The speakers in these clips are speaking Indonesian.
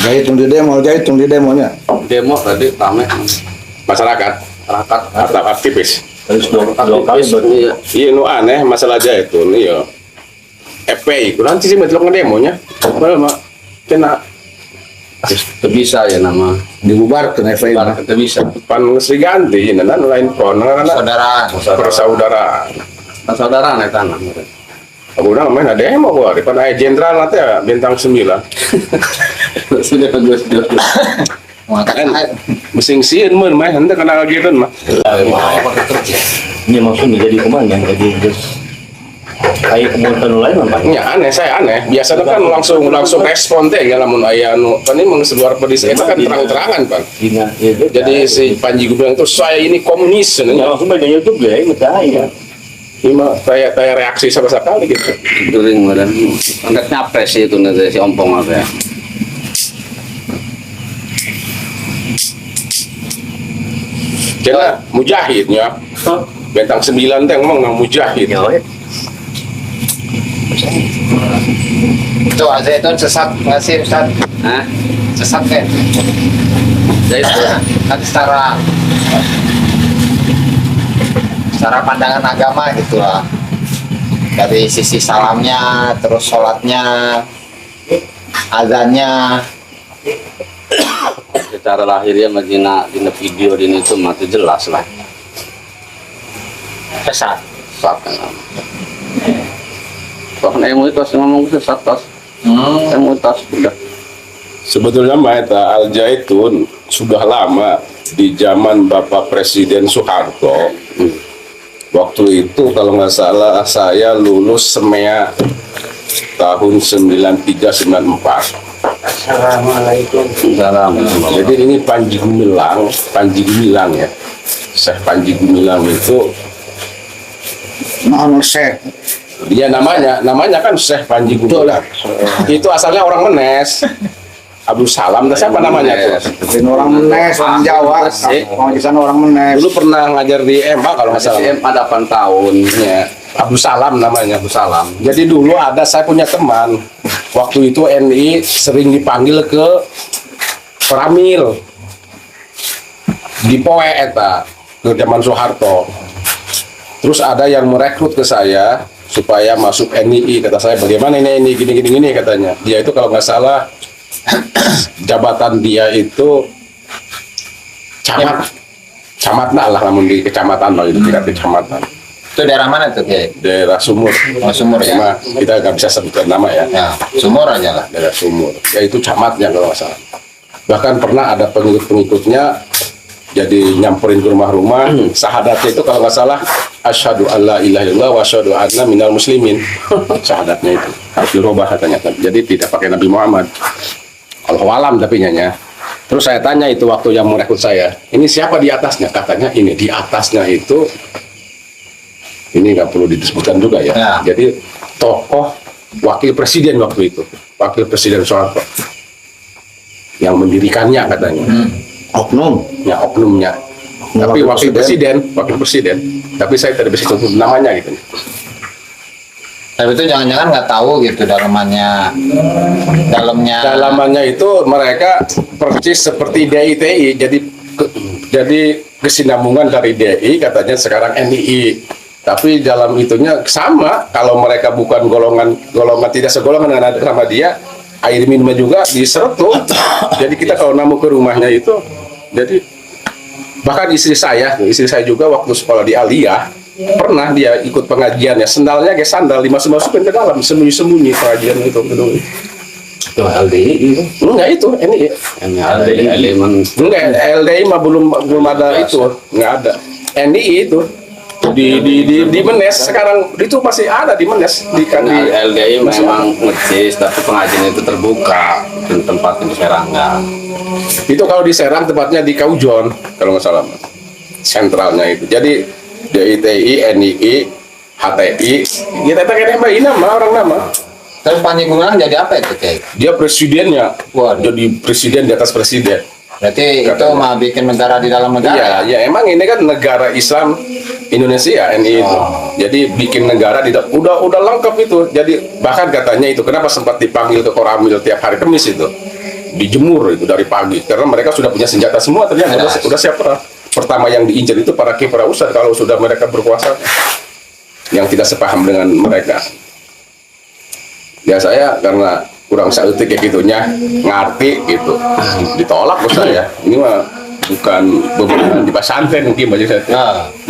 Jahit di demonya. Demo tadi rame Masyarakat atau aktivis. Terus dua kali berarti. Iya nu aneh masalah Zaitun iya. FPI kurang sih mencelok demonya. Padahal mah kena bisa ya nama Dibubarkan FPI. bisa pan geus diganti nan lain pon saudara persaudaraan. saudara nih tanah Aku udah main ada demo gua di pan aya jenderal nanti ya bintang 9. sudah kedua Kan mesin sieun mun mah henteu kana gitu mah. Ini maksudnya jadi komandan, jadi terus kayak komandan lain nampaknya. Ya aneh, saya aneh. Biasanya kan langsung respon teh ya lamun aya anu kan ini luar pedis eta kan terang-terangan Pan. Jadi si Panji Gumilang itu saya ini komunis Ya cenah. langsung baca YouTube ya, percaya. Ini mah kayak reaksi sama sekali gitu. During badan angkat nyapres itu nanti si ompong apa ya Kena mujahidnya. Bintang 9 teh ngomong nang mujahid. Itu Zaitun sesat nggak sih Ustaz? Hah? Sesat kan? Zaitun Kan secara pandangan agama gitu lah. Dari sisi salamnya, terus sholatnya, azannya. secara lahirnya mah dina video dini itu mati jelas lah Sesat. sesat kan bahkan MUI tos ngomong sesat tos MUI tos udah Sebetulnya mah eta Al Zaitun sudah lama di zaman Bapak Presiden Soeharto. Waktu itu kalau nggak salah saya lulus SEMEA tahun 93-94. Assalamualaikum. salam Jadi ini Panji Gumilang ya. Syekh Panji Gumilang itu Nah, Syekh. dia namanya kan Syekh Panji Gumilang. Itu asalnya orang Menes. Abdul Salam, siapa namanya tuh? Ini orang Menes, orang Jawa. Kalau di sana orang Menes. Dulu pernah ngajar di MA kalau nggak salah. SDM ada 8 tahun Ya, Abdul Salam namanya. Abdul Salam Jadi dulu saya punya teman. Waktu itu NI sering dipanggil ke Peramil. Di Poe eta ke zaman Soeharto. Terus ada yang merekrut ke saya supaya masuk NII. Kata saya, bagaimana ini gini katanya. Dia itu kalau nggak salah jabatan dia itu camat lah namun di kecamatan lah itu tingkat kecamatan. Itu daerah mana tuh Kiai? Daerah Sumur. Oh, Sumur ya? Cuma kita nggak bisa sebutkan nama ya. Ya, Sumur aja lah. Daerah Sumur. Ya itu camatnya kalau nggak salah. Bahkan pernah ada pengikut-pengikutnya jadi nyamperin ke rumah-rumah. Syahadatnya itu kalau nggak salah asyhadu alla ilaha illallah wa asyhadu anna minal muslimin. Syahadatnya itu harus dirubah katanya. Jadi tidak pakai Nabi Muhammad. Kalau alam tapi nyanya. Terus saya tanya itu waktu yang merekrut saya, ini siapa di atasnya? Katanya ini di atasnya itu, ini nggak perlu disebutkan juga ya. Ya. Jadi tokoh wakil presiden waktu itu, wakil presiden Soeharto yang mendirikannya katanya. Oknum. Ya oknumnya. Tapi wakil presiden. Tapi saya tidak bisa sebut namanya gitu. Tapi itu jangan-jangan nggak tahu gitu dalamnya. Dalamannya itu mereka persis seperti DITI, jadi kesinambungan dari DI katanya sekarang NII. Tapi dalam itunya sama, kalau mereka bukan golongan tidak segolongan dengan sama dia, air minumnya juga diserut tuh. Jadi kita kalau namu ke rumahnya itu, jadi bahkan istri saya juga waktu sekolah di Aliyah pernah dia ikut pengajiannya, sendalnya kayak sandal dimasukin ke dalam, sembunyi pengajian itu. Itu LDI itu. Enggak itu, NII. elemen Enggak, LDI mah belum ada itu, nggak ada. NII itu di Menes sekarang itu masih ada di Menes di LDI memang ngecis tapi pengajian itu terbuka dan tempatnya di Serangga. itu kalau di Serang tempatnya di Kaujon kalau nggak salah sentralnya itu. Jadi DITI, NII, HTI, kita pakai nama orang nama. Terus Panji Gumilang jadi apa itu Kiai? Dia presidennya, Waduh. jadi presiden di atas presiden. Berarti itu mah bikin negara di dalam negara. Iya, ya emang ini kan negara Islam Indonesia NI itu. Jadi bikin negara udah lengkap itu. Jadi bahkan katanya itu kenapa sempat dipanggil ke Koramil tiap hari Kamis itu. Dijemur itu dari pagi karena mereka sudah punya senjata semua ternyata udah siap perang. Pertama yang diincar itu para kipra ustad kalau sudah mereka berkuasa yang tidak sepaham dengan mereka. Ya saya karena kurang sautik kayak gitunya ngerti gitu ditolak ustad ya. Ini mah bukan beban di pesantren mungkin bagi saya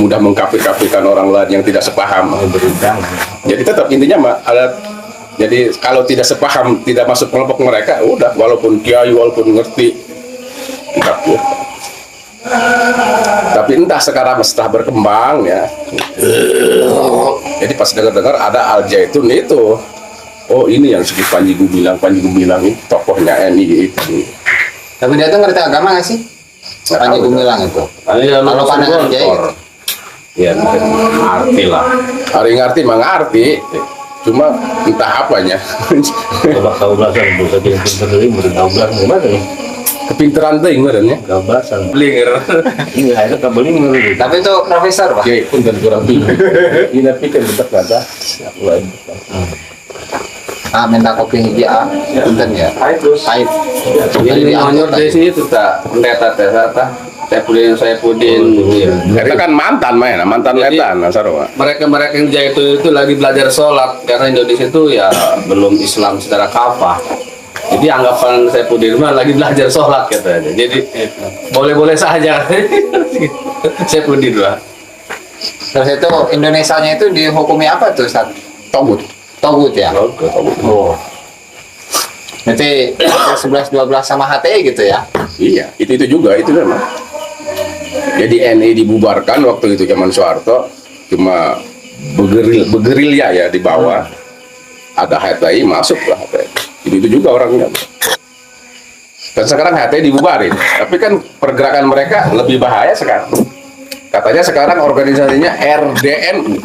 mudah mengkafir-kafirkan orang lain yang tidak sepaham. Jadi tetap intinya mah ada. Jadi kalau tidak sepaham, tidak masuk kelompok mereka, udah walaupun kiai, walaupun ngerti, tidak ya. Tapi entah sekarang setelah berkembang ya. Jadi pas dengar-dengar ada Al Zaitun itu, oh ini yang sedikit Panji Gumilang ini tokohnya NI itu. Tapi dia tuh ngerti agama nggak sih? Panji Gumilang itu. Kalau pandangan Kiai, Ya, ngerti lah. Hari ngerti mah ngerti. Cuma entah apanya. Coba kau belasan bisa jadi pintar dari murid kau belasan gimana nih? Kepinteran tuh yang Kau belasan. Blinger. Ini akhirnya kau beli murid. tapi itu profesor pak. Oke, pun dan kurang pintar. Ini pikir betul kata. Minta kopi hiji punten ya. Pahit. Ini nyonyor dari sini tuh tak pendeta saya pudin. Itu kan mantan Jadi, letan Sarwa. Mereka yang jaya itu lagi belajar sholat karena Indonesia itu ya belum Islam secara kafah. Jadi anggapan saya pudin mah lagi belajar sholat katanya. Jadi boleh-boleh saja. Saya pudin lah. Terus itu Indonesianya itu dihukumi apa tuh Ustaz? Togut ya. Oh. Nanti 11-12 sama HTI gitu ya? Iya, itu juga itu memang. Jadi NI dibubarkan waktu itu zaman Soeharto, cuma begerilya ya di bawah. Ada HTI masuklah HTI. Itu juga orangnya. Dan sekarang HTI dibubarin, tapi kan pergerakan mereka lebih bahaya sekarang. Katanya sekarang organisasinya RDNU,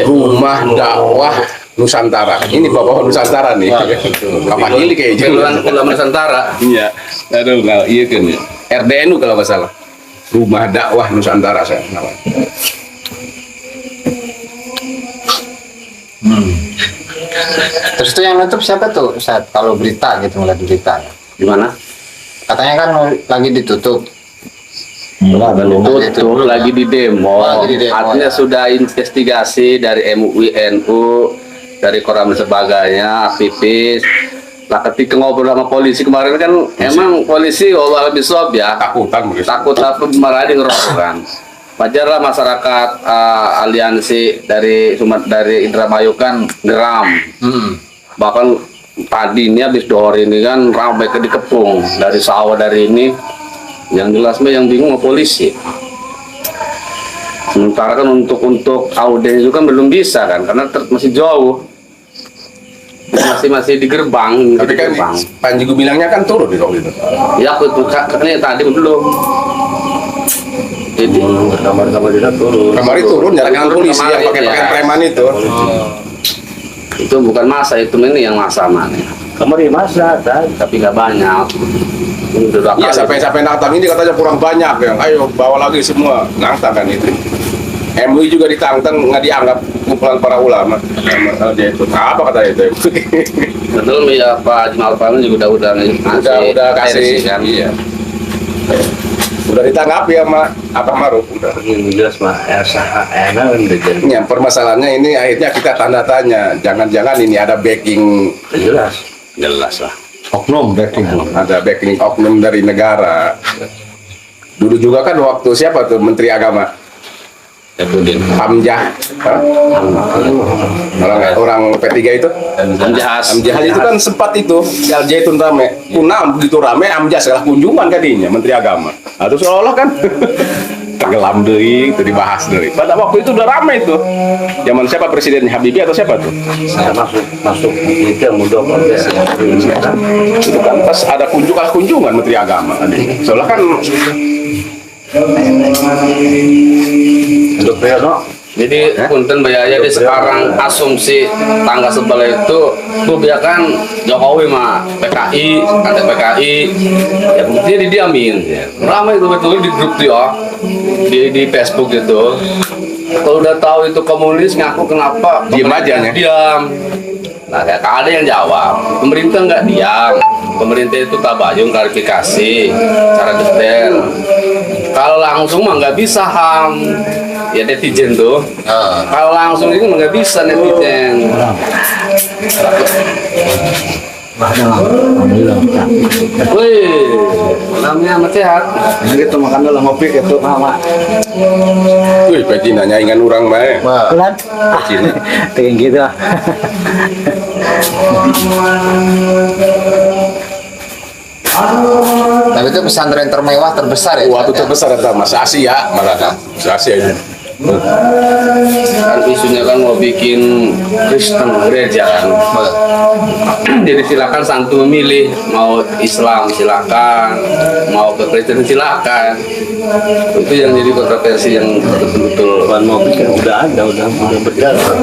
Rumah Dakwah Nusantara. Ini bapak Nusantara nih. Kapan ini kayaknya? Ulama Nusantara. Iya. Aduh, nggak iya kan ya. RDNU kalau nggak salah. Rumah Dakwah Nusantara saya namanya. Terus itu yang nutup siapa tuh Ustaz? Kalau berita gitu ngeliat berita. Gimana? Katanya kan lagi ditutup. Tutup lagi di demo. Lagi di demo, Artinya ya. sudah investigasi dari MUI, NU, dari Koram dan sebagainya, aktivis. Lah ketika ngobrol sama polisi kemarin kan emang polisi Allah lebih sob ya. Takutan begitu. Takut malah di ngerokok kan. Wajar lah masyarakat aliansi dari Indramayu kan geram. Bahkan tadi ini habis dohor ini kan ramai ke dikepung dari sawah dari ini. Yang jelas mah yang bingung sama polisi. Sementara kan untuk audien itu kan belum bisa kan karena masih jauh. Masih di gerbang. Tapi kan Panji Gumilangnya kan turun di waktu itu. Ya aku ini tadi belum. Jadi Kamar-kamar dia turun. Kemarin turun jalan polisi yang Kemarin, pakai ya. preman itu. itu bukan masa itu ini yang masa mana? Kamar di masa kan. Tapi nggak banyak. Udah Iya kali. sampai Natal ini katanya kurang banyak yang ayo bawa lagi semua Natal kan itu. MUI juga ditantang nggak dianggap kumpulan para ulama. Dia itu apa kata itu? Betul ya Pak Jimal Paman juga udah kasih kan. Iya. Udah ditanggapi sama Abah Maruf udah. Ini jelas mah SHN kan udah jadi. Ya, permasalahannya ini akhirnya kita tanda tanya, jangan-jangan ini ada backing, Jelas. Jelas lah. Oknum backing. ada backing oknum dari negara. Dulu juga kan waktu siapa tuh Menteri Agama Ebudin. Hamzah, orang P3 itu. Amjahas. Hamzah itu kan sempat itu Al Zaitun rame, Punam begitu rame Hamzah salah kunjungan kadinya Menteri Agama. Atau seolah-olah kan tenggelam deui itu dibahas deui. Pada waktu itu udah rame itu. Zaman siapa presidennya Habibie atau siapa tuh? Saya masuk itu yang mudah ya. Itu kan pas ada kunjungan Menteri Agama tadi. Soalnya kan Untuk Priyono. Jadi punten bayaya di sekarang asumsi tangga sebelah itu tuh biarkan Jokowi mah PKI, ada PKI, ya buktinya didiamin. Ya. Ramai itu betul di grup tuh ya. di Facebook itu, kalau udah tahu itu komunis ngaku kenapa Diem aja, ya? diam. Nah, kayak ada yang jawab, pemerintah nggak diam. Pemerintah itu tabayun klarifikasi cara detail. Kalau langsung mah nggak bisa ham. Ya netizen tuh. Kalau langsung itu nggak bisa netizen. Alhamdulillah. Wih, namanya amat sehat. Nah, gitu makan dulu ngopi gitu. Mama. Wih, Pecina nyaingan orang mah. Bulan. Tinggi gitu. Tapi itu pesantren termewah terbesar ya? Waktu terbesar itu Mas Asia malah kan. Asia itu. Kan isunya kan mau bikin Kristen gereja kan. Jadi silakan santu memilih mau Islam silakan, mau ke Kristen silakan. Itu yang jadi kontroversi yang betul-betul Ban mobil kan udah ada, udah berjalan.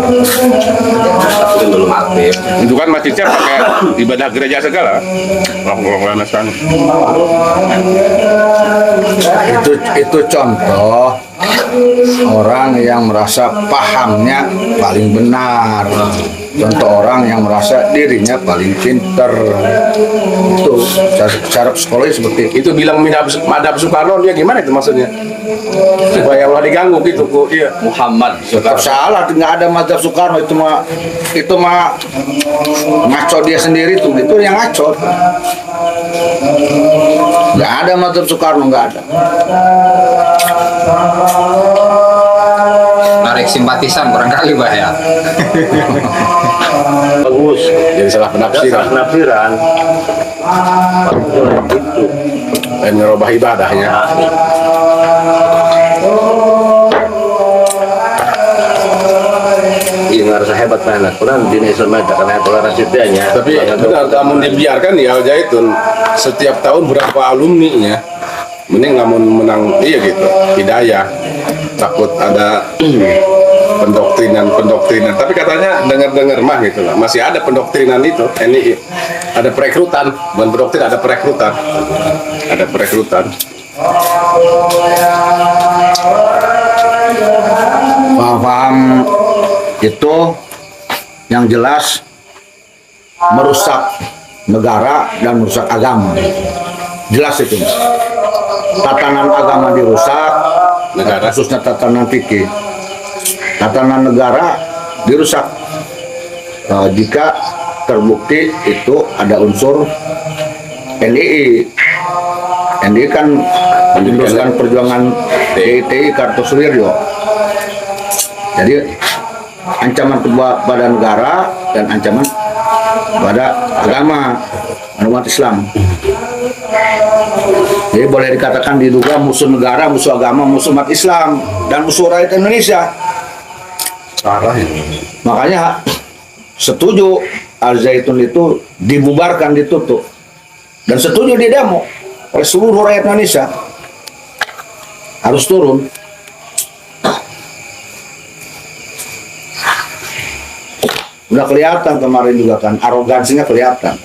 tapi kan belum aktif. Itu kan masjidnya pakai ibadah gereja segala. Orang-orang sana. Itu contoh orang yang merasa pahamnya paling benar, contoh orang yang merasa dirinya paling pinter. Itu cara psikologi seperti itu. Itu bilang madhab Soekarno dia gimana itu maksudnya? Supaya Allah diganggu gitu kok. Iya. Muhammad Tetap salah, nggak ada mazhab Soekarno, itu mah ngaco dia sendiri tuh, itu yang ngaco. Nggak ada mazhab Soekarno, nggak ada. Narik simpatisan barangkali Mbak ya. Bagus. Jadi salah penafsiran. Penafsiran. Itu. Dan ngerubah ibadahnya. Iya ngerasa hebat banget. Kurang di Islam ada karena toleransi dia. Tapi benar, namun dibiarkan di Al Zaitun setiap tahun berapa alumni-nya, mending namun menang iya gitu, hidayah. Takut ada pendoktrinan. Tapi katanya dengar mah gitu lah, masih ada pendoktrinan itu. Ini ada perekrutan, bukan pendoktrin, ada perekrutan. Paham itu yang jelas merusak negara dan merusak agama. Jelas itu. Tatanan agama dirusak, Negara. khususnya tatanan fikih. Tatanan negara dirusak jika terbukti itu ada unsur NII. NII kan meneruskan perjuangan DITI Kartosuwiryo. Jadi ancaman kepada negara dan ancaman kepada agama umat Islam. Jadi boleh dikatakan diduga musuh negara, musuh agama, musuh umat Islam, dan musuh rakyat Indonesia. Parah ya. Makanya setuju Al Zaitun itu dibubarkan, ditutup, dan setuju di demo oleh seluruh rakyat Indonesia harus turun. Udah kelihatan kemarin juga kan, arogansinya kelihatan.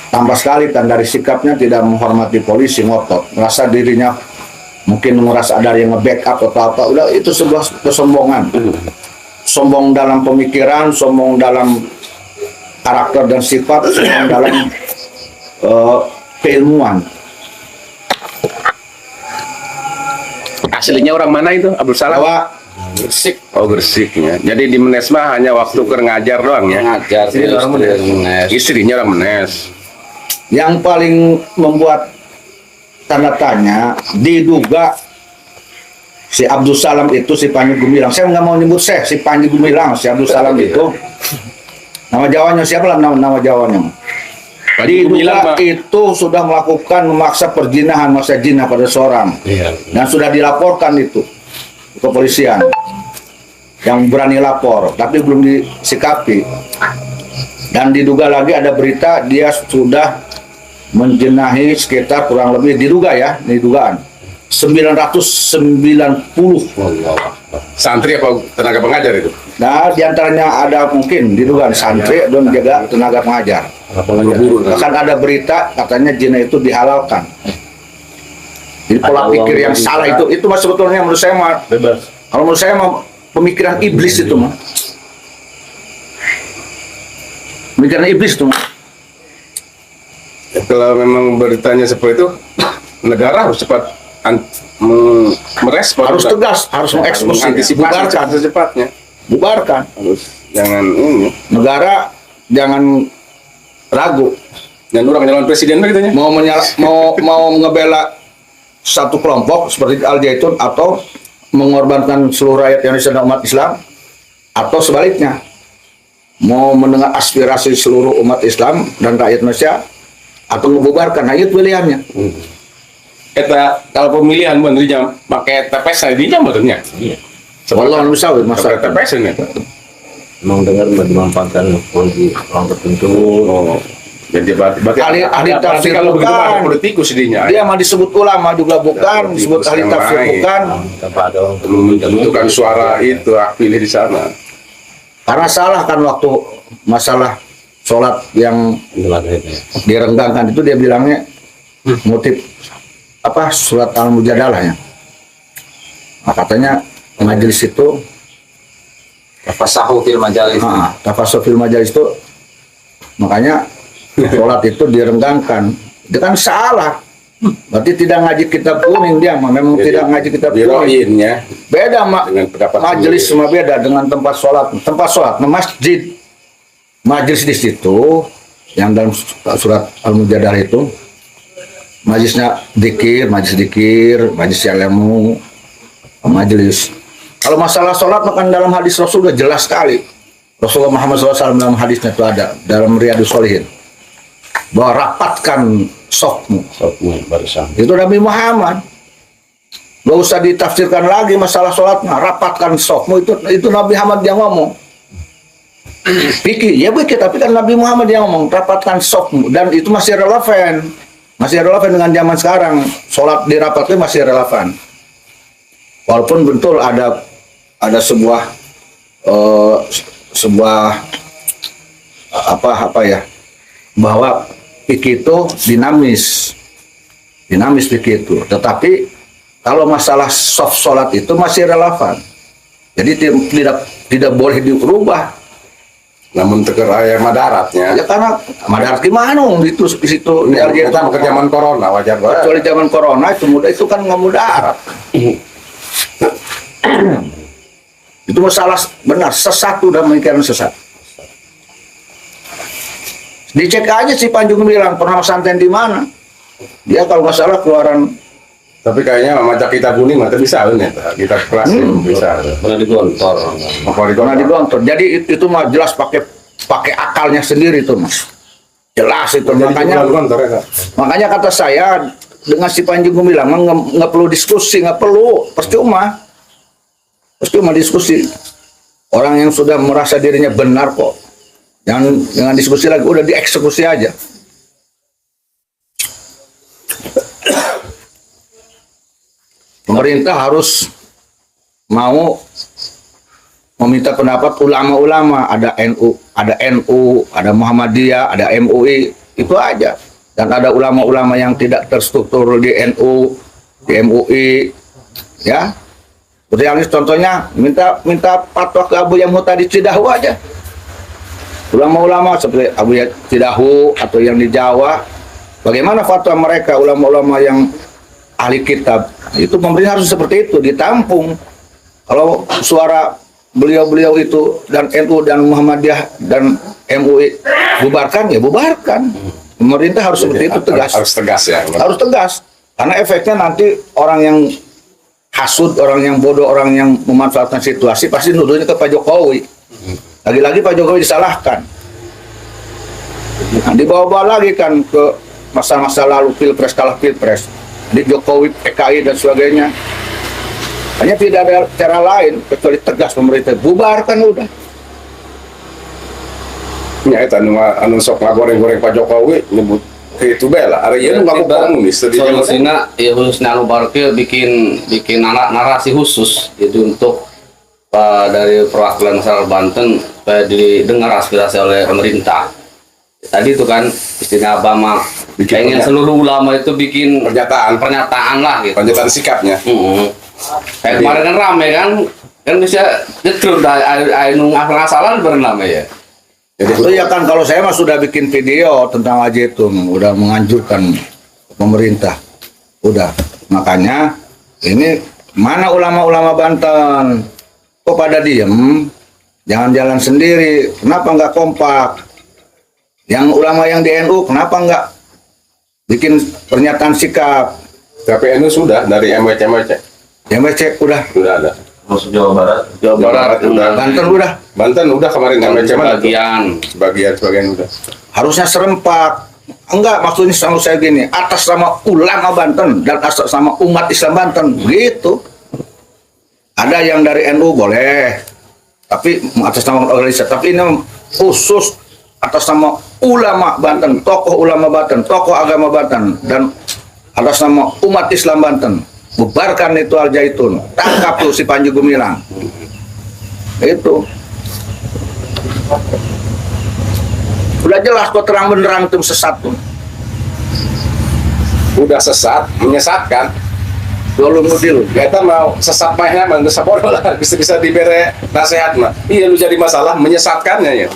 Tambah sekali kan dari sikapnya tidak menghormati polisi, ngotot, merasa dirinya mungkin merasa ada yang nge-backup atau apa. Udah, itu sebuah kesombongan. Sombong dalam pemikiran, sombong dalam karakter dan sifat, sombong dalam keilmuan. Aslinya orang mana itu? Abdul Salam? Bahwa Gresik. Oh, Gresiknya. Jadi di Menesma hanya waktu ngajar doang ya. Ngajar Istri orang Menes. Istrinya orang Menes. yang paling membuat tanda tanya, diduga si Abdul Salam itu, si Panji Gumilang, saya nggak mau nyebut si Panji Gumilang, si Abdul Salam itu, nama Jawanya siapa lah, nama Jawanya, diduga itu sudah melakukan memaksa perzinahan, masa zina pada seorang, dan sudah dilaporkan itu ke kepolisian yang berani lapor, tapi belum disikapi. Dan diduga lagi ada berita dia sudah menjenahi sekitar kurang lebih, diduga ya, ini dugaan 990 santri apa tenaga pengajar itu? Nah, diantaranya ada mungkin diduga santri dan juga tenaga pengajar. Guru. Bahkan ada berita katanya zina itu dihalalkan. Jadi pola Ada pikir uang yang bisa. salah itu mas sebetulnya menurut saya mah. Bebas. Kalau menurut saya mah pemikiran iblis itu mah. Pemikiran iblis tuh. Kalau memang beritanya seperti itu, negara harus cepat merespon. Harus tegas, harus mengeksekusi, mengantisipasi bubarkan. secepatnya. Bubarkan. Harus jangan ini. Negara jangan ragu Dan orang calon presiden gitu ya. mau ngebela satu kelompok seperti Al Zaitun atau mengorbankan seluruh rakyat Indonesia dan umat Islam, atau sebaliknya mau mendengar aspirasi seluruh umat Islam dan rakyat Indonesia atau membubarkan. Nah itu pilihannya. Kita kalau pemilihan menterinya pakai TPS ID-nya menurutnya. Iya. Allah bisa Pakai masyarakat. TPS ini. Emang dengar dimanfaatkan polisi orang tertentu. Oh. Jadi berarti Ahli tafsir kalau begitu bukan. ada politikus dinya. Dia mah disebut ulama juga bukan, Ada disebut ahli yang tafsir lain. bukan. Tanpa ada orang Menentukan suara itu hak pilih di sana. Karena salah kan waktu masalah sholat yang itulah kayaknya. direnggangkan itu dia bilangnya motif apa surat Al-Mujadalah ya. Nah, katanya majelis itu Fasahu fil majalis. tafassul fil majalis itu makanya sholat itu direnggangkan. Itu kan salah. Berarti tidak ngaji kitab kuning dia, memang tidak ngaji kitab kuning. Diroinnya Beda dengan pendapat majelis sendiri. sama beda dengan tempat sholat. Tempat sholat, masjid, majelis di situ yang dalam surat Al-Mujadalah itu majelisnya majelis dikir, majelis ilmu, majelis. Kalau masalah sholat maka dalam hadis Rasul sudah jelas sekali. Rasulullah Muhammad SAW dalam hadisnya itu ada dalam Riyadus Shalihin bahwa rapatkan sofmu. barisan. Itu Nabi Muhammad. Gak usah ditafsirkan lagi masalah sholatnya. Rapatkan sofmu itu Nabi Muhammad yang ngomong. Fikih, ya fikih, tapi kan Nabi Muhammad yang ngomong rapatkan sofmu, dan itu masih relevan dengan zaman sekarang. Sholat dirapatkan masih relevan. Walaupun betul ada sebuah apa ya, bahwa fikih itu dinamis fikih itu. Tetapi kalau masalah soft sholat itu masih relevan. Jadi tidak boleh dirubah. Namun teker ayam madaratnya. Ya karena madarat gimana itu di situ di Aljazair. Kita ke zaman corona wajar banget. Kecuali zaman corona itu mudah, itu kan nggak mudarat. Itu masalah benar, sesat, udah memikirkan sesat. Dicek aja si Panji Gumilang pernah santen di mana. Dia kalau nggak salah keluaran. Tapi kayaknya macam kita kuning mah bisa kan ya. Kita kelas bisa. Pernah digontor. Pernah digontor. Jadi itu mah jelas pakai akalnya sendiri tuh mas. Jelas itu. Makanya kata saya dengan si Panji Gumilang nggak perlu diskusi, nggak perlu, percuma diskusi. Orang yang sudah merasa dirinya benar kok, jangan diskusi lagi, udah dieksekusi aja. Pemerintah harus mau meminta pendapat ulama-ulama, ada NU, ada Muhammadiyah, ada MUI, itu aja. Dan ada ulama-ulama yang tidak terstruktur di NU, di MUI, ya. Seperti yang ini contohnya, minta fatwa ke Abu Yamhu tadi Cidahu aja. Ulama-ulama seperti Abu Cidahu atau yang di Jawa, bagaimana fatwa mereka, ulama-ulama yang ahli kitab? Itu pemerintah harus seperti itu, ditampung. Kalau suara beliau-beliau itu dan NU dan Muhammadiyah dan MUI bubarkan, ya bubarkan. Pemerintah harus seperti itu, tegas. Harus tegas ya. Harus tegas. Karena efeknya nanti orang yang hasud, orang yang bodoh, orang yang memanfaatkan situasi pasti nuduhnya ke Pak Jokowi. Lagi-lagi Pak Jokowi disalahkan. Nah, dibawa-bawa lagi kan ke masa-masa lalu, pilpres kalah pilpres. Di Jokowi, PKI dan sebagainya. Hanya tidak ada cara lain kecuali tegas pemerintah, bubarkan udah. Ya itu anu sok ngagoreng-goreng Pak Jokowi nyebut itu bela. Hari ini ngaku komunis. Solusinya ya khususnya Anu Barkil bikin narasi khusus itu untuk dari perwakilan masyarakat Banten supaya didengar aspirasi oleh pemerintah. Tadi itu kan istilah Obama pengen seluruh ulama itu bikin pernyataan lah gitu. pernyataan sikapnya. Kayak kemarin kan rame kan bisa jedrut nung asal-asalan bernama ya. Jadi Itu ya kan kalau saya mah sudah bikin video tentang Al-Zaitun, udah menganjurkan pemerintah. Udah. Makanya ini mana ulama-ulama Banten? Kok pada diem? Jangan jalan sendiri. Kenapa nggak kompak? Yang ulama yang di NU kenapa nggak bikin pernyataan sikap? tapi NU sudah dari MWC Yang becek udah. ada. Masuk Jawa Barat. Jawa Barat udah. Banten udah. Banten udah kemarin MWC mana tuh? Sebagian Sebagian udah. Harusnya serempak. Enggak, maksudnya sama saya gini, atas nama ulama Banten dan atas nama umat Islam Banten, gitu. Ada yang dari NU boleh, tapi atas nama organisasi. Tapi ini khusus atas nama ulama Banten, tokoh ulama Banten, tokoh agama Banten, dan atas nama umat Islam Banten. Bubarkan itu Al-Zaitun, tangkap tuh si Panji Gumilang. Itu. Udah jelas kok terang benderang itu sesat tuh. Udah sesat, menyesatkan. Dulu mudil. Kita mau sesat mahnya mah geus sabodo lah, bisa dibere nasihat mah. Iya lu jadi masalah menyesatkannya ya.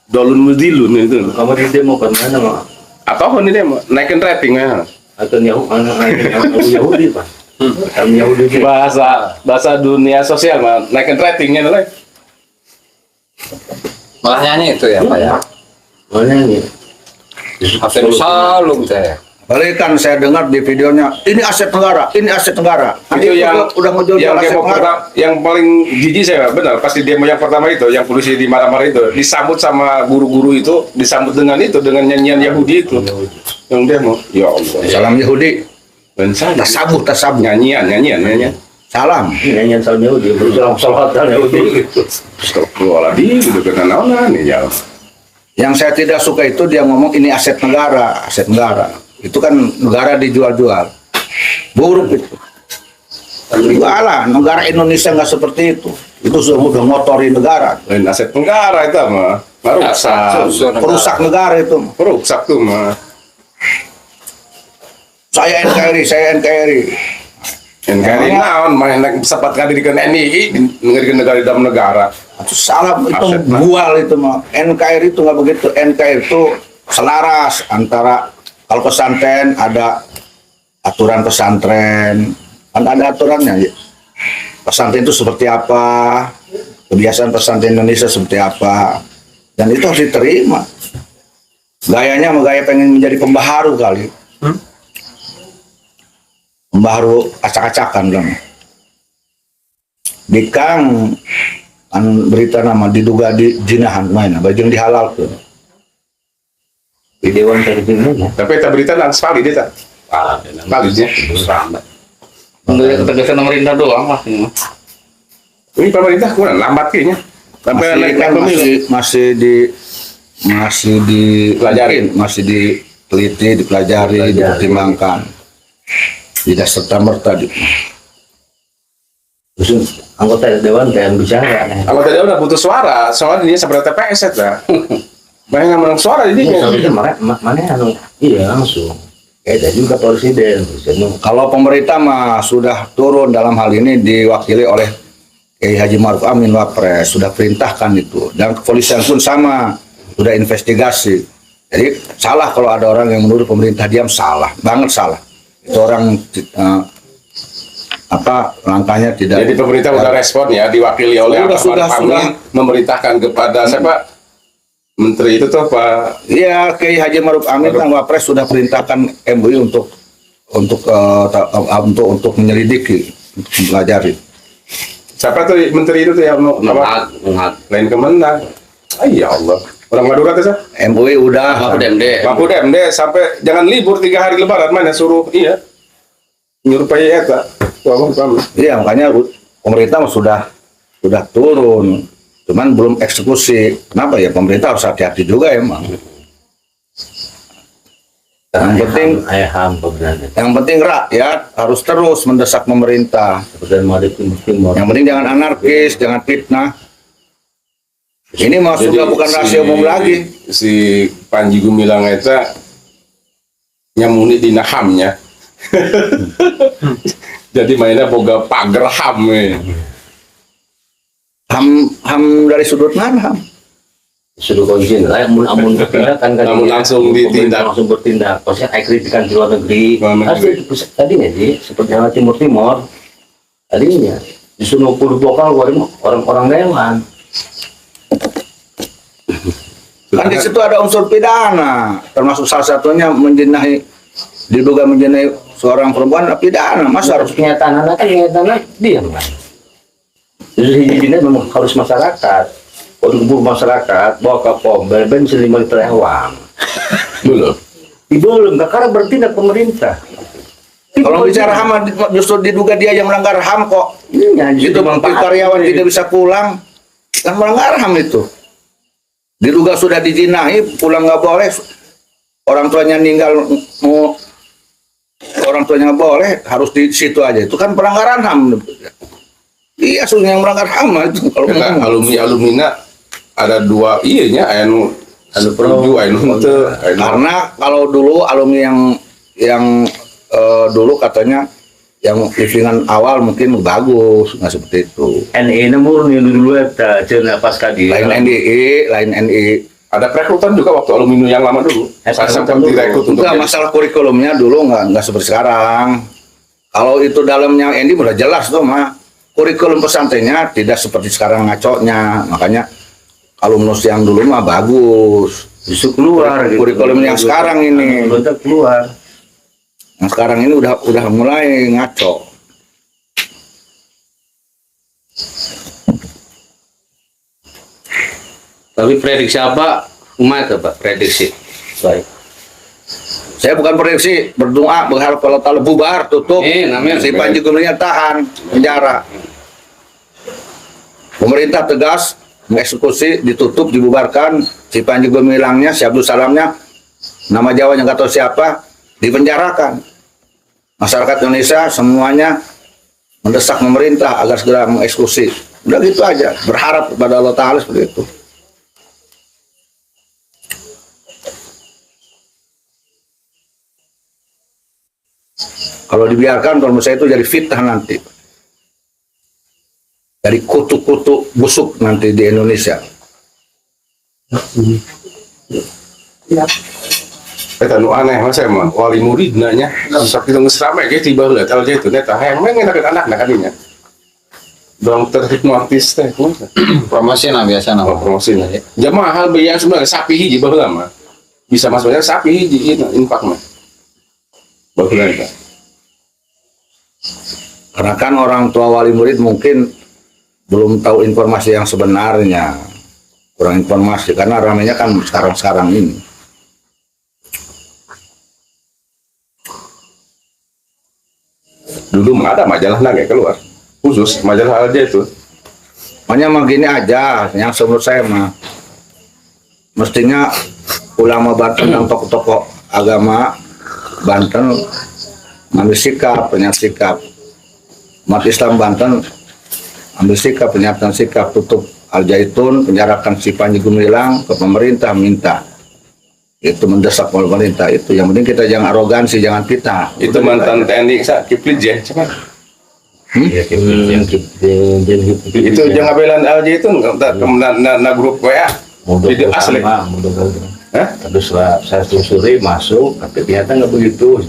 Dolun mudilun itu. Kamu di demo kan mana mah? Apa ini mah naikin rating ya. Atau Yahudi Pak. Yahudi. Bahasa dunia sosial mah naikin ratingnya lah. Malah nyanyi itu ya Pak ya. Mana ini? Hafid Salum saya. Balikan saya dengar di videonya, ini aset negara, ini aset negara. Nanti Itu yang udah ngejual yang aset demo negara. yang paling jijik saya benar pasti demo yang pertama itu yang polisi di marah-marah itu disambut sama guru-guru itu disambut dengan nyanyian Yahudi itu yang demo ya Allah Salam Yahudi, tasabuk tasabuk. nyanyian Salam. Nyanyian salam Yahudi, berjalan salawatan Yahudi. Astagfirullahaladzim gitu kena naonan ya Yang saya tidak suka itu dia ngomong ini aset negara, aset negara. Itu kan negara dijual-jual. Buruk itu. Enggak lah, negara Indonesia nggak seperti itu. Itu sudah ngotori negara. lain aset negara itu mah Perusak negara itu. perusak tuh mah Saya NKRI. NKRI naon main naik sempat kali di NII ngerikan negara di dalam negara. Itu salah, itu Aset, Pak. bual itu mah. NKRI itu nggak begitu. NKRI itu selaras antara kalau pesantren ada aturan pesantren, kan ada aturannya. Ya. Pesantren itu seperti apa, kebiasaan pesantren Indonesia seperti apa, dan itu harus diterima. Gayanya sama gaya pengen menjadi pembaharu kali. Pembaharu acak-acakan kan. Dikang kan berita nama diduga di jinahan main bajeng dihalal tuh. Di Dewan Pertimbangan. Tapi kita berita langsung sekali dia tak kalinya Menurut ketegasan pemerintah doang lah ini mah. ini pemerintah kurang lambat kayaknya sampai Masih, naik kan pemilu masih dipelajarin, masih diteliti, dipelajari, dipertimbangkan. Tidak serta merta Terus anggota Dewan kayak bicara. kalau tadi udah butuh suara soalnya dia seperti TPS ya banyak yang menang suara jadi Seharusnya mana anu? Iya langsung. Kayak juga presiden. Kalau pemerintah mah sudah turun dalam hal ini diwakili oleh Kiai Haji Maruf Amin Wapres, sudah perintahkan itu, dan kepolisian pun sama sudah investigasi. Jadi salah kalau ada orang yang menuduh pemerintah diam, salah banget, salah. Itu orang langkahnya tidak. jadi pemerintah udah respon ya diwakili oleh Sudah, Maruf Amin memerintahkan kepada siapa menteri itu tuh Pak Iya, Kiai Haji Maruf Amin dan Wapres sudah perintahkan MUI untuk menyelidiki, untuk mempelajari. siapa tuh menteri itu tuh yang Mengat. lain Kemenang ya Allah orang Madura tuh sah MUI udah Mahfud MD. Mahfud MD sampai jangan libur 3 hari lebaran mana suruh nyuruh payah eta Iya, makanya pemerintah mah sudah turun, cuman belum eksekusi. Kenapa ya? Pemerintah harus hati-hati juga emang. Yang penting rakyat harus terus mendesak pemerintah. Yang penting jangan anarkis, jangan fitnah. Ini mah sudah bukan rahasia umum lagi. si Panji Gumilang eta nyamuni dina hamnya. Jadi mainnya boga pagar ham. Ham dari sudut mana ham? Sudah konjen lah, amun bertindak kan Namun langsung ditindak. langsung bertindak. Maksudnya kayak kritikan di luar negeri. Luar negeri. Harus itu tadinya sih seperti yang Timur tadinya disuruh puluh lokal orang-orang Dewan. Kan di situ ada unsur pidana, termasuk salah satunya diduga menjinahi seorang perempuan pidana. Masa harus Kenyataan diam kan. Jadi ini memang harus masyarakat. Untuk masyarakat bawa ke pom, ben bisa 5 liter uang. Belum. Belum, karena bertindak pemerintah. kalau bicara HAM justru diduga dia yang melanggar HAM kok. Iya, Itu karyawan tidak bisa pulang, kan melanggar HAM itu. Diduga sudah dijinahi, pulang nggak boleh. Orang tuanya meninggal, orang tuanya nggak boleh, harus di situ aja. Itu kan pelanggaran HAM. Iya, sudah yang melanggar HAM itu. Kalau Karena alumina ada dua iyanya anu setuju anu teu karena kalau dulu alumni yang dulu katanya yang livingan awal mungkin bagus, nggak seperti itu. NI ini murni dulu ya, cina pas kadi. Lain NDI. ada perekrutan juga waktu aluminium yang lama dulu. Saya sempat direkrut untuk Enggak, masalah kurikulumnya dulu nggak seperti sekarang. Kalau itu dalamnya NDI udah jelas tuh mah. Kurikulum pesantrennya tidak seperti sekarang ngaconya, makanya alumnus yang dulu mah bagus. Justru keluar. Kurikulum yang sekarang ini. Keluar. Yang sekarang ini udah mulai ngaco. Tapi prediksi apa? Umat apa? Prediksi. Baik. Saya bukan prediksi, berdoa berharap kalau Ta'ala bubar, tutup. Amin. Si Panji Gumilang tahan penjara. Pemerintah tegas mengeksekusi, ditutup, dibubarkan. Si Panji Gumilangnya, si Abdul Salamnya, nama Jawanya nggak tahu siapa, dipenjarakan. Masyarakat Indonesia semuanya mendesak pemerintah agar segera mengeksekusi. Udah gitu aja, berharap kepada Allah Ta'ala seperti itu. Kalau dibiarkan, kalau menurut saya itu jadi fitnah nanti. Dari kutu-kutu busuk nanti di Indonesia. Eta nu aneh mah saya mah wali murid nanya sok kita geus rame ge tiba heula teh itu eta hayang mengen anak kadinya. Dong terhipnotis teh kumaha? Promosi lah biasa Oh, nama. promosi. Jamaah hal biaya sebenarnya sapi hiji baheula mah. Bisa masuknya sapi hiji ieu infak mah. Baheula eta. Karena kan orang tua wali murid mungkin belum tahu informasi yang sebenarnya. Kurang informasi, karena ramainya kan sekarang-sekarang ini. Dulu mah ada majalah nage keluar. Khusus majalah aja itu. Makanya mah gini aja, yang menurut saya mah mestinya ulama Banten dan tokoh-tokoh agama Banten ambil sikap, pernyataan sikap. Umat Islam Banten ambil sikap, pernyataan sikap, tutup Al-Zaitun, penjarakan si Panji Gumilang, ke pemerintah minta. Itu mendesak pemerintah itu. Yang penting kita jangan arogansi, jangan fitnah. Itu mantan TNI sa Kiplit ya, cuman itu jangan belan aja itu na grup WA. Video asli. Hah? Terus saya telusuri masuk, tapi ternyata nggak begitu.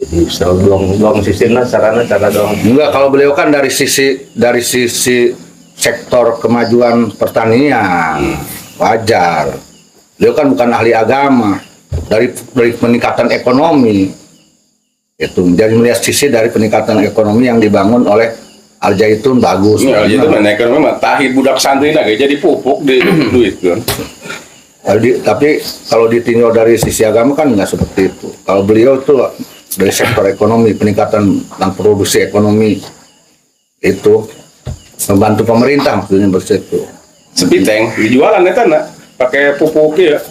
Jadi selalu doang sistemnya cara doang. Enggak, kalau beliau kan dari sisi sektor kemajuan pertanian wajar. Beliau kan bukan ahli agama, dari peningkatan ekonomi. Itu jadi melihat sisi dari peningkatan ekonomi yang dibangun oleh Al-Zaitun bagus. Ini aja tuh naik mah tahi budak santri lagi jadi pupuk di duit kan. Tapi kalau ditinjau dari sisi agama kan nggak seperti itu. Kalau beliau tuh dari sektor ekonomi, peningkatan dan produksi ekonomi itu membantu pemerintah, maksudnya bersitu. Sepiteng dijualan eta na pakai pupuk ya.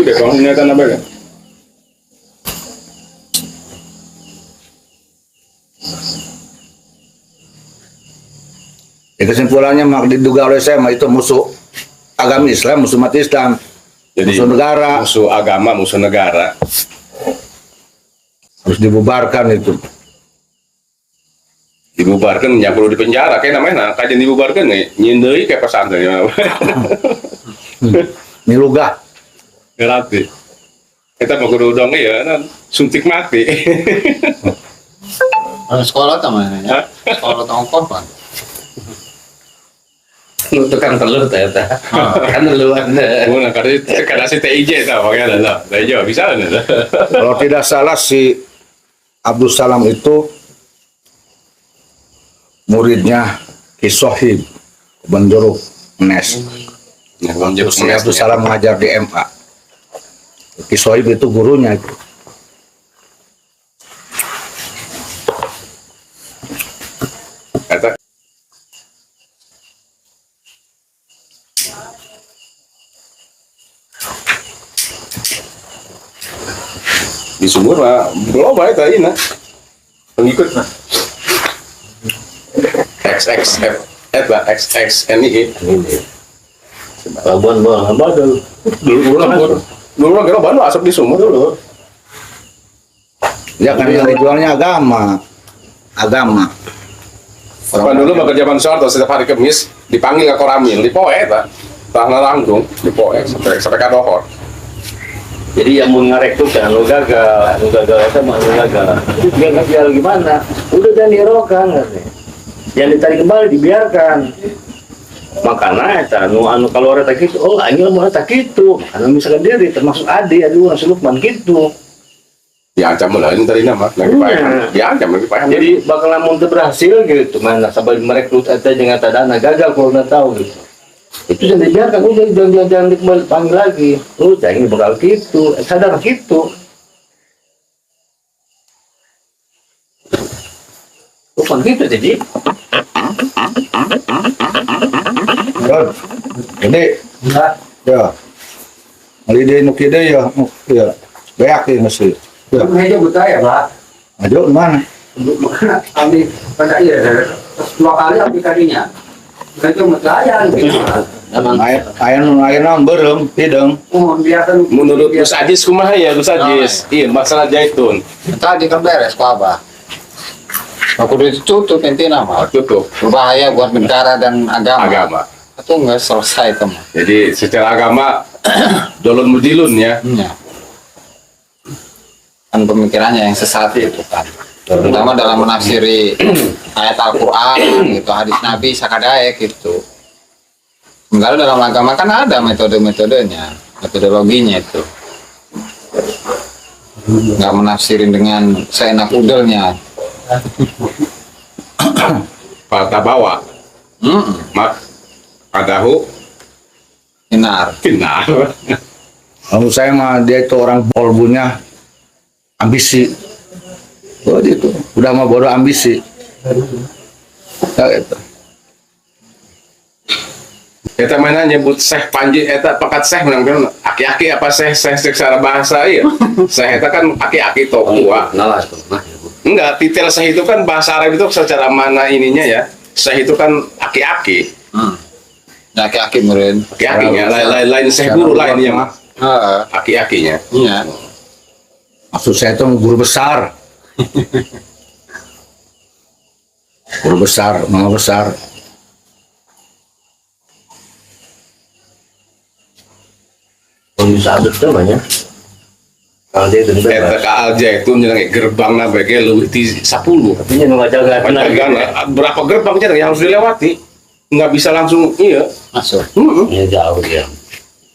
Udah kalau nyata apa kan? Ya, kesimpulannya mak diduga oleh saya mah itu musuh agama Islam, musuh umat Islam. Jadi Musuh negara. musuh agama, musuh negara. Harus dibubarkan itu. Dibubarkan, ya perlu dipenjara. Kayak namanya, kajian dibubarkan nih, nyindai kayak pesantren. Nilugah. Gratis. Kita mau kudu dong ya, suntik mati. Sekolah teman ya. Sekolah tongkol kan. Lu tukang telur ternyata. Kan duluan. Mana karena si TIJ tau, makanya ada TIJ bisa kan? Kalau tidak salah si Abdul Salam itu muridnya Ki Sohib Benjuruk Nes. Si Abdul Salam mengajar di MA. Ki Sohib itu gurunya itu. Kata di sumur mah belum baik tadi nah pengikut nah XXF lah XXNI Labuan Bajo. dulu kira Bandung asap di sumur dulu. Ya kan yang dijualnya agama. Pan dulu bakal zaman Soeharto setiap hari Kamis dipanggil ke Koramil di Poe tak tanah langsung di Poe sampai ke Dohor. Jadi yang mau ngarek tuh kan lo gagal itu mah lo gagal. Dia gagal gimana? Udah jangan dirokan katanya. Yang ditarik kembali dibiarkan. Makanya eta anu kalau orang tak gitu, oh anjing mau tak gitu. Karena misalkan diri termasuk ade orang Lukman gitu. Diancam lah ini tadi nama lagi payah. Diancam lagi payah. Jadi bakal lamun teu berhasil gitu, mana sabari merekrut eta jeung eta dana gagal kalau nggak tahu gitu. Itu jangan dibiarkan, udah jangan dikembali panggil lagi. Udah ini bakal gitu, sadar gitu. Bukan gitu jadi. Jadi ya. Alide nu kieu deui ya. Ya. Beak ieu mesti. Ya. Meja buta ya, Pak. Ajo mana? Makanya kami pada iya, 2 kali aplikasinya. Meja buta ya, gitu. Aya nu beureum hideung. Oh, biasa Menurut Gus Ajis kumaha ya Gus Ajis? Iya masalah zaitun. Tadi kan beres kok Abah. Aku udah ditutup intinya mah. Tutup Berbahaya buat negara dan agama. agama. Itu nggak selesai teman. Jadi secara agama dolun mudilun ya. Ya. Kan pemikirannya yang sesat itu kan. Terutama dalam menafsiri ayat Al-Quran gitu, hadis Nabi sakadaek gitu. Sementara dalam agama kan ada metode-metodenya, metodologinya itu. Nggak menafsirin dengan seenak udelnya. Pada bawa mak padahu Benar. kinar. Menurut saya mah dia itu orang kolbunya ambisi. Oh itu udah mah bodoh ambisi. Ya, itu. Eta mana nyebut Syekh Panji eta pakat Syekh menang aki-aki apa Syekh secara bahasa iya. Syekh eta kan aki-aki tua. Nalar tuh. Nah, Enggak, titel Syekh itu kan bahasa Arab itu secara mana ininya ya. Syekh itu kan aki-aki. Aki-aki meren. Aki-akinya lain Syekh guru lain yang aki-akinya. Iya. Maksud saya itu guru besar. Guru besar, nama besar. Kalau bisa ada tuh banyak. Kalau dia itu Eta ka Alja itu nyelang gerbang na bege leuwih ti 10. tapi nya nggak jaga kenal gitu. Berapa gerbang yang harus dilewati? Nggak bisa langsung iya. Masuk. Ya jauh ya.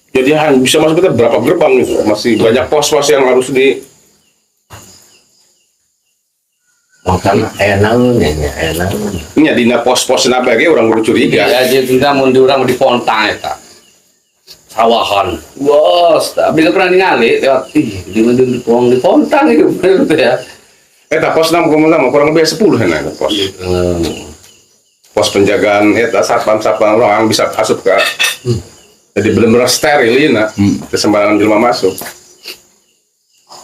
Jadi bisa masuk kita berapa gerbang itu? Masih banyak pos-pos yang harus di Makan enak nya dina pos-pos na bege orang kudu curiga. ya jadi tidak mau diurang di Pontang eta. Sawahan. Bos, tapi nggak pernah ningali lewat di Pontang itu bener ya. Eta pos 6,6 kurang lebih 10 hena pos. Pos penjagaan eta satpam-satpam orang bisa masuk ke. Jadi benar-benar steril ini nah. Kesembarangan jelema masuk.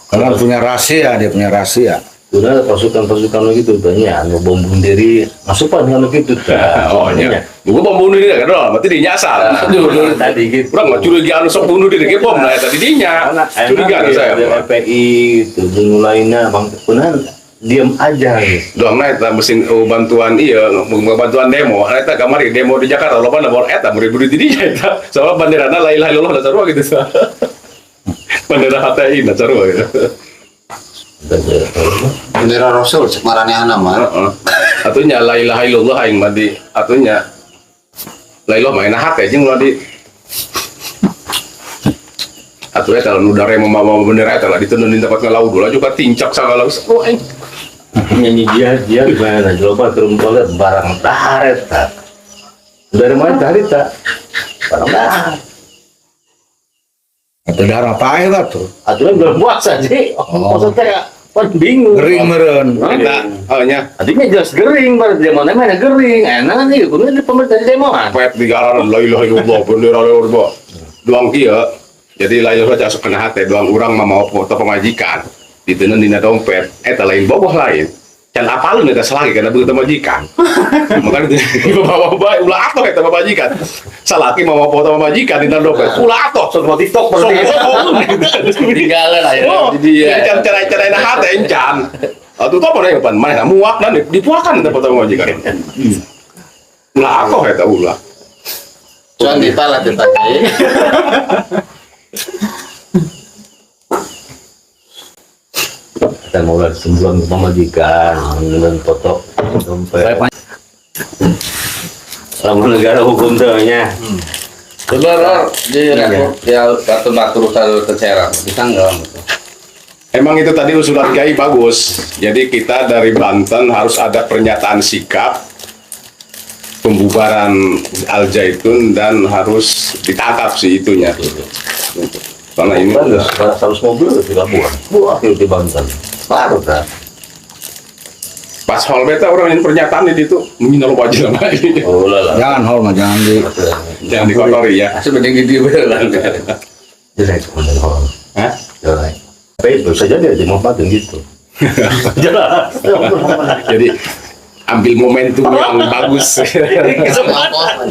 Karena punya rahasia, dia punya rahasia. Sudah pasukan-pasukan gitu banyak mau bom bunuh diri masukan kalau gitu. Oh iya. Gua bom bunuh diri kan, berarti dia nyasar. Dulu tadi gitu. Kurang nggak curiga anu sok bunuh diri ke bom lah tadi dinya. Curiga saya. FPI itu mulainya bang benar diam aja gitu. Doang naik mesin bantuan iya bantuan demo. Eta kamari demo di Jakarta loba na bor eta beri-beri dinya eta. Soalnya banderana la ilaha illallah da sarua gitu. Bendera HTI da sarua gitu. Bendera Rasul cek marane mah. Heeh. Atunya la ilaha illallah aing mah di atunya la ilaha mah enak hate jeung ulah di atuh eta nu dare mau bendera eta lah ditundun di tempat ngalaud ulah juga tincak sagala oh aing Nyanyi dia gimana coba ke rumah barang daharet tak dari mana cari tak barang daharet Atau darah paeh lah tuh. aturan belum puasa sih maksudnya kan bingung Gering meren. eta nya artinya jelas gering berarti mana gering enak nih kudu di pemerintah demo kan pet di galaran la ilaha illallah bendera illallah doang kieu jadi la ilaha illallah kena hate doang urang mah mau foto pemajikan diteuneun dina dompet eta lain boboh lain can apalun eta salaki kana begitu majikan makanya bawa-bawa ulah atoh eta pemajikan salaki mau foto pemajikan dina dompet ulah atoh sok TikTok Tinggalan aja oh di dia. can cara-cara hate encan atuh tah pada pan mana muak dan dipuakan eta foto pemajikan ulah atoh eta ulah Cuman ditalah tadi. kita mulai sebelum pemajikan dengan foto dompet sama negara hukum tuhnya Sebenarnya di batu-batu selalu tercerang di tanggal. Emang itu tadi usulan Kiai bagus. Jadi kita dari Banten harus ada pernyataan sikap pembubaran Al Zaitun dan harus ditangkap si itunya. Karena ini udah 100 mobil sudah buah di Banten baru kan pas hal beta orang yang pernyataan itu mengingat wajib lama ini. oh lah Jangan hol mah jangan di. Jangan dikotori ya. Sebenarnya gitu beneran. jelek kemudian orang Hah? jelek tapi itu saja dia mau pakai gitu jelas Jadi ambil momentum yang bagus. Kesempatan.